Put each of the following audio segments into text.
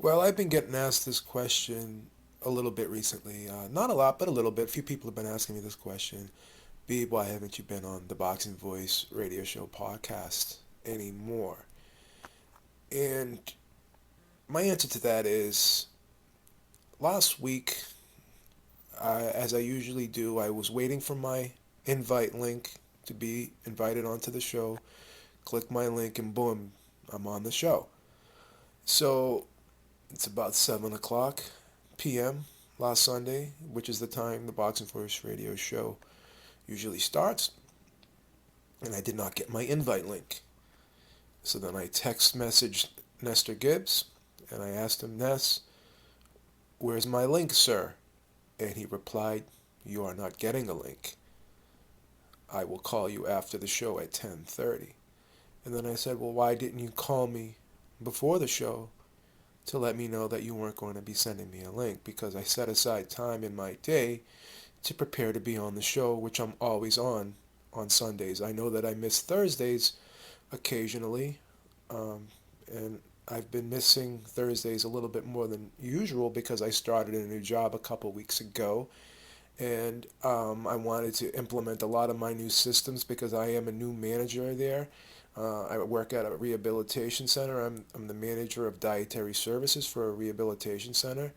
Well, I've been getting asked this question a little bit recently. Not a lot, but a little bit. A few people have been asking me this question. Beeb, why haven't you been on the Boxing Voice radio show podcast anymore? And my answer to that is last week, as I usually do, I was waiting for my invite link to be invited onto the show. Click my link, and boom, I'm on the show. So it's about 7 o'clock p.m. last Sunday, which is the time the Boxing Voice radio show usually starts, and I did not get my invite link. So then I text messaged Nestor Gibbs, and I asked him, Ness, where's my link, sir? And he replied, you are not getting a link. I will call you after the show at 10:30. And then I said, well, why didn't you call me before the show to let me know that you weren't going to be sending me a link? Because I set aside time in my day to prepare to be on the show, which I'm always on Sundays. I know that I miss Thursdays occasionally, and I've been missing Thursdays a little bit more than usual because I started a new job a couple weeks ago, and I wanted to implement a lot of my new systems because I am a new manager there. I work at a rehabilitation center. I'm the manager of dietary services for a rehabilitation center,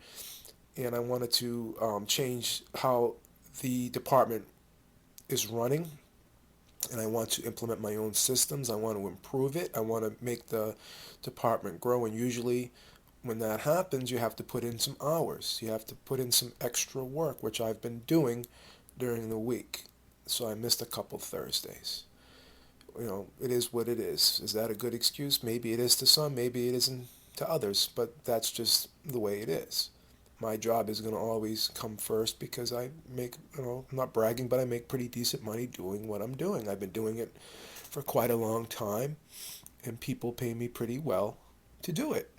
and I wanted to change how the department is running, and I want to implement my own systems. I want to improve it. I want to make the department grow, and usually when that happens, you have to put in some hours. You have to put in some extra work, which I've been doing during the week. So I missed a couple Thursdays. It is what it is. Is that a good excuse? Maybe it is to some, maybe it isn't to others, but that's just the way it is. My job is going to always come first because I make, I'm not bragging, but I make pretty decent money doing what I'm doing. I've been doing it for quite a long time, and people pay me pretty well to do it.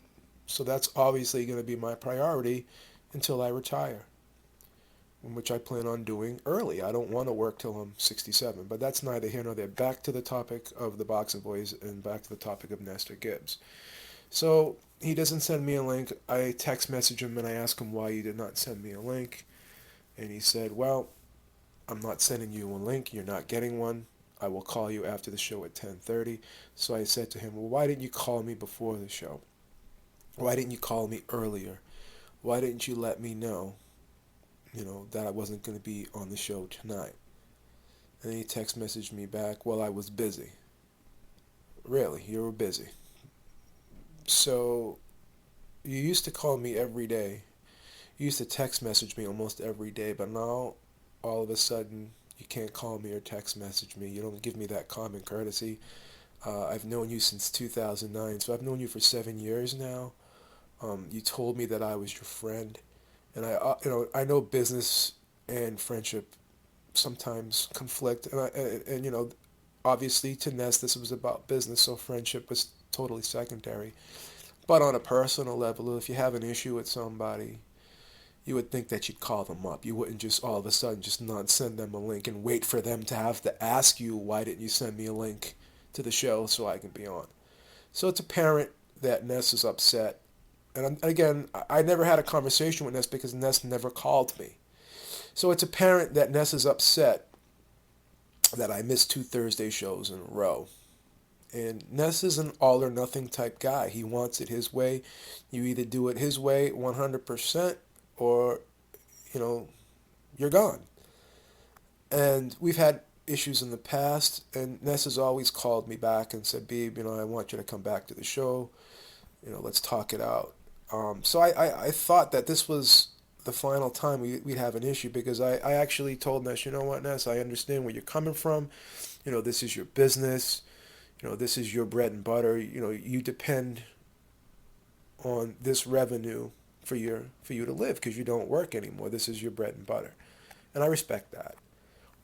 So that's obviously going to be my priority until I retire, which I plan on doing early. I don't want to work till I'm 67, but that's neither here nor there. Back to the topic of the Boxing Boys and back to the topic of Nestor Gibbs. So he doesn't send me a link. I text message him and I ask him why he did not send me a link. And he said, well, I'm not sending you a link. You're not getting one. I will call you after the show at 10:30. So I said to him, well, why didn't you call me before the show? Why didn't you call me earlier? Why didn't you let me know, that I wasn't going to be on the show tonight? And he text messaged me back, well, I was busy. Really? You were busy. So you used to call me every day. You used to text message me almost every day, but now all of a sudden you can't call me or text message me. You don't give me that common courtesy. I've known you since 2009, so I've known you for 7 years now. You told me that I was your friend, and I know business and friendship sometimes conflict, and obviously to Ness this was about business, so friendship was totally secondary. But on a personal level, if you have an issue with somebody, you would think that you'd call them up. You wouldn't just all of a sudden just not send them a link and wait for them to have to ask you, why didn't you send me a link to the show so I can be on? So it's apparent that Ness is upset. And again, I never had a conversation with Ness because Ness never called me. So it's apparent that Ness is upset that I missed 2 Thursday shows in a row. And Ness is an all or nothing type guy. He wants it his way. You either do it his way 100% or, you're gone. And we've had issues in the past, and Ness has always called me back and said, Beeb, I want you to come back to the show. Let's talk it out. So I thought that this was the final time we'd have an issue because I actually told Ness, you know what, Ness, I understand where you're coming from. This is your business. This is your bread and butter. You depend on this revenue for you to live because you don't work anymore. This is your bread and butter. And I respect that.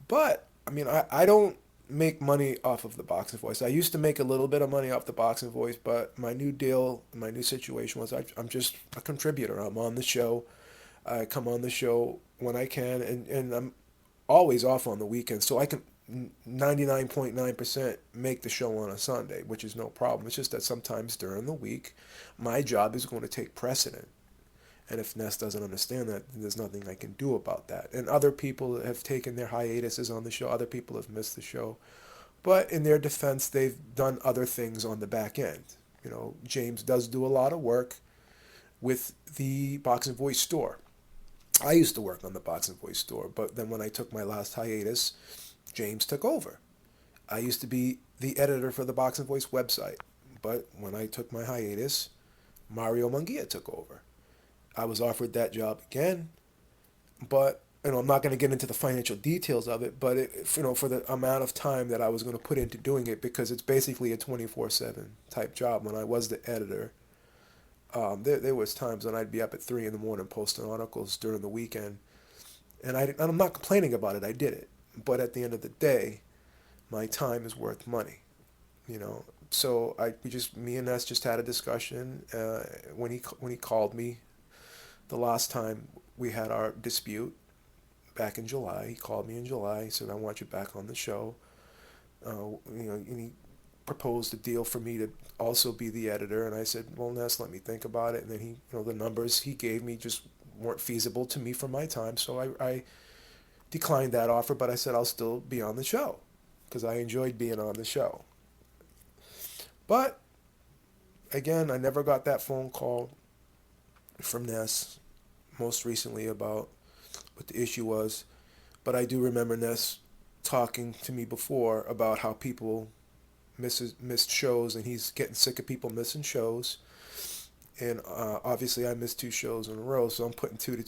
But, I don't make money off of the Boxing Voice. I used to make a little bit of money off the Boxing Voice, but my new deal, my new situation was I'm just a contributor. I'm on the show. I come on the show when I can, and I'm always off on the weekends. So I can 99.9% make the show on a Sunday, which is no problem. It's just that sometimes during the week, my job is going to take precedent. And if Ness doesn't understand that, then there's nothing I can do about that. And other people have taken their hiatuses on the show. Other people have missed the show. But in their defense, they've done other things on the back end. James does do a lot of work with the Boxing Voice store. I used to work on the Boxing Voice store, but then when I took my last hiatus, James took over. I used to be the editor for the Boxing Voice website, but when I took my hiatus, Mario Munguia took over. I was offered that job again, but I'm not going to get into the financial details of it, but for the amount of time that I was going to put into doing it, because it's basically a 24/7 type job. When I was the editor, there was times when I'd be up at 3 in the morning posting articles during the weekend, and I'm not complaining about it. I did it, but at the end of the day, my time is worth money, So me and Ness just had a discussion when he called me the last time we had our dispute back in July. He called me in July. He said, "I want you back on the show." And he proposed a deal for me to also be the editor, and I said, "Well, Ness, let me think about it." And then the numbers he gave me just weren't feasible to me for my time, so I declined that offer. But I said I'll still be on the show because I enjoyed being on the show. But again, I never got that phone call from Ness most recently about what the issue was. But I do remember Ness talking to me before about how people missed shows, and he's getting sick of people missing shows. And obviously I missed 2 shows in a row, so I'm putting two and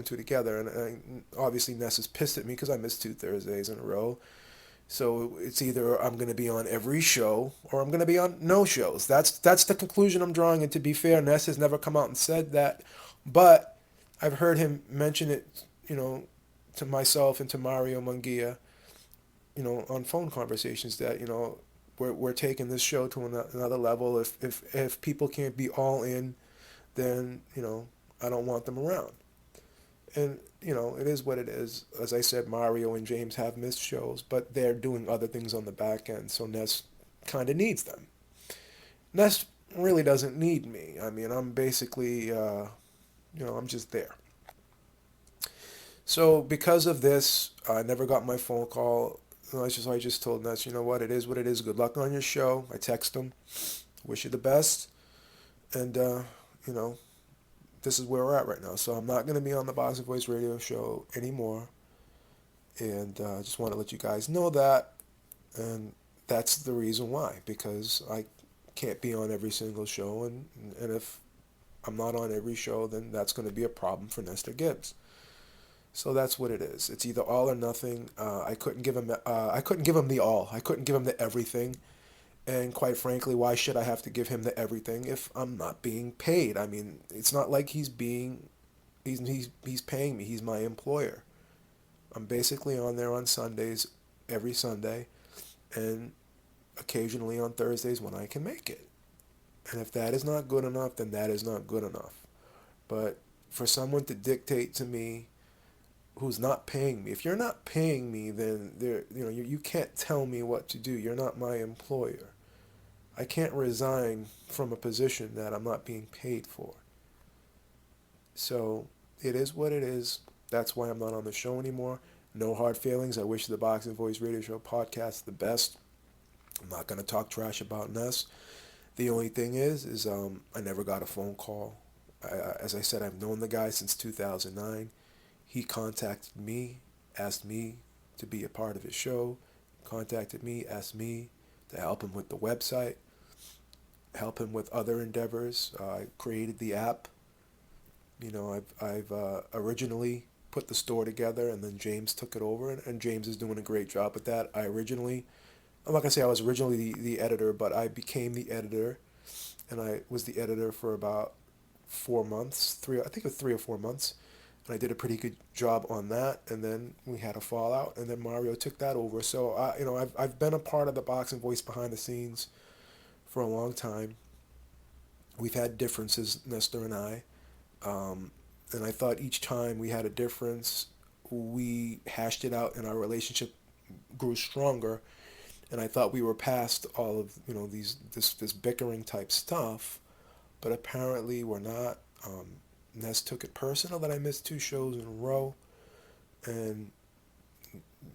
two together. And obviously Ness is pissed at me because I missed 2 Thursdays in a row. So it's either I'm going to be on every show or I'm going to be on no shows. That's the conclusion I'm drawing. And to be fair, Ness has never come out and said that, but I've heard him mention it, to myself and to Mario Munguia, on phone conversations that, we're taking this show to another level. If people can't be all in, then, I don't want them around. And, it is what it is. As I said, Mario and James have missed shows, but they're doing other things on the back end, so Ness kind of needs them. Ness really doesn't need me. I mean, I'm basically, I'm just there. So because of this, I never got my phone call. I just told Ness, what, it is what it is. Good luck on your show. I text him, wish you the best, and, this is where we're at right now. So I'm not going to be on the Boxing Voice radio show anymore. And I just want to let you guys know that. And that's the reason why. Because I can't be on every single show. And if I'm not on every show, then that's going to be a problem for Nestor Gibbs. So that's what it is. It's either all or nothing. I couldn't give him the all. I couldn't give him the everything. And quite frankly, why should I have to give him the everything if I'm not being paid? I mean, it's not like he's paying me. He's my employer. I'm basically on there on Sundays, every Sunday, and occasionally on Thursdays when I can make it. And if that is not good enough, then that is not good enough. But for someone to dictate to me who's not paying me, if you're not paying me, then you can't tell me what to do. You're not my employer. I can't resign from a position that I'm not being paid for. So it is what it is. That's why I'm not on the show anymore. No hard feelings. I wish the Boxing Voice Radio Show podcast the best. I'm not going to talk trash about Ness. The only thing is I never got a phone call. As I said, I've known the guy since 2009. He contacted me, asked me to be a part of his show, contacted me, asked me to help him with the website, help him with other endeavors. I created the app. I've originally put the store together, and then James took it over, and James is doing a great job with that. I'm not going to say I was originally the editor, but I became the editor, and I was the editor for about 4 months, I think it was 3 or 4 months, and I did a pretty good job on that, and then we had a fallout, and then Mario took that over. So, I've been a part of the Boxing Voice behind the scenes for a long time. We've had differences, Nestor and I, and I thought each time we had a difference, we hashed it out in our relationship grew stronger, and I thought we were past all of this bickering type stuff, but apparently we're not. Ness took it personal that I missed 2 shows in a row, and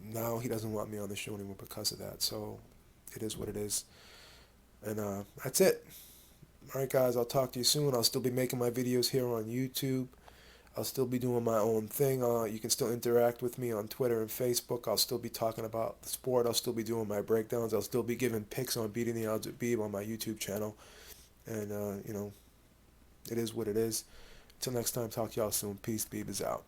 now he doesn't want me on the show anymore because of that. So it is what it is, and that's it. All right, guys, I'll talk to you soon. I'll still be making my videos here on YouTube. I'll still be doing my own thing. You can still interact with me on Twitter and Facebook. I'll still be talking about the sport. I'll still be doing my breakdowns. I'll still be giving picks on beating the odds with Beeb on my YouTube channel. And, it is what it is. Until next time, talk to y'all soon. Peace. Beeb is out.